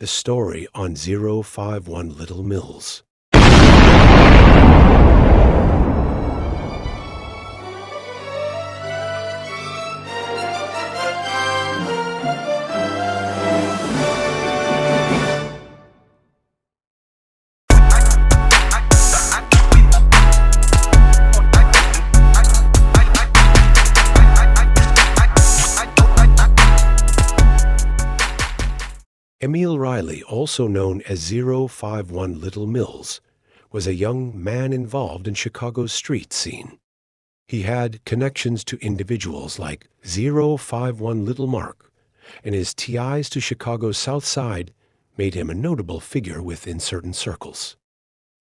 The story on 051 Little Millz. Emil Riley, also known as 051 Little Millz, was a young man involved in Chicago's street scene. He had connections to individuals like 051 Little Mark, and his ties to Chicago's South Side made him a notable figure within certain circles.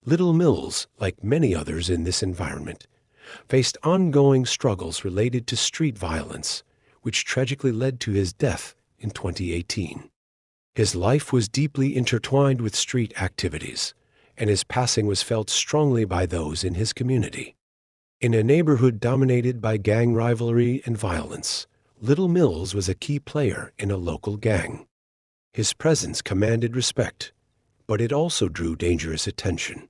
Little Millz, like many others in this environment, faced ongoing struggles related to street violence, which tragically led to his death in 2018. His life was deeply intertwined with street activities, and his passing was felt strongly by those in his community. In a neighborhood dominated by gang rivalry and violence, Little Millz was a key player in a local gang. His presence commanded respect, but it also drew dangerous attention.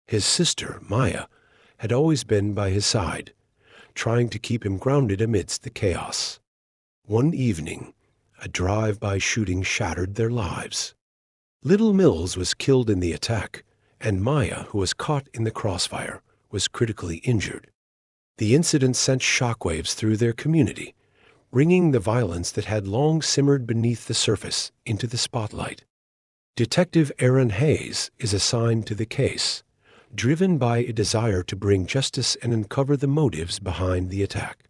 His sister, Maya, had always been by his side, trying to keep him grounded amidst the chaos. One evening, a drive-by shooting shattered their lives. Little Millz was killed in the attack, and Maya, who was caught in the crossfire, was critically injured. The incident sent shockwaves through their community, bringing the violence that had long simmered beneath the surface into the spotlight. Detective Aaron Hayes is assigned to the case, driven by a desire to bring justice and uncover the motives behind the attack.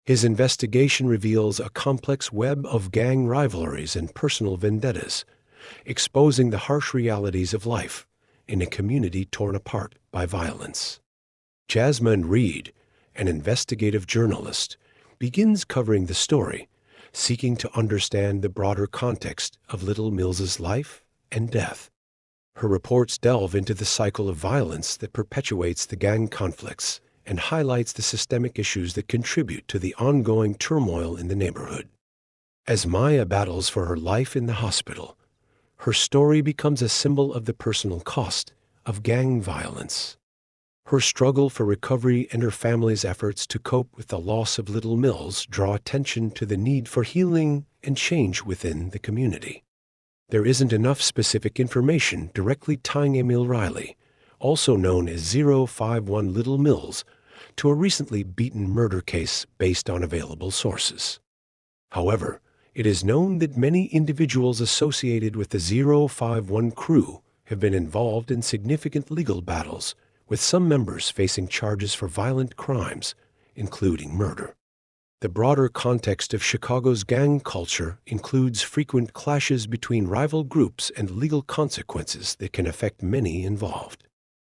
His investigation reveals a complex web of gang rivalries and personal vendettas, exposing the harsh realities of life in a community torn apart by violence. Jasmine Reed, an investigative journalist, begins covering the story, seeking to understand the broader context of Little Millz's life and death. Her reports delve into the cycle of violence that perpetuates the gang conflicts and highlights the systemic issues that contribute to the ongoing turmoil in the neighborhood. As Maya battles for her life in the hospital, her story becomes a symbol of the personal cost of gang violence. Her struggle for recovery and her family's efforts to cope with the loss of Little Millz draw attention to the need for healing and change within the community. There isn't enough specific information directly tying Emil Riley, also known as 051 Little Millz, to a recently beaten murder case based on available sources. However, it is known that many individuals associated with the 051 crew have been involved in significant legal battles, with some members facing charges for violent crimes, including murder. The broader context of Chicago's gang culture includes frequent clashes between rival groups and legal consequences that can affect many involved.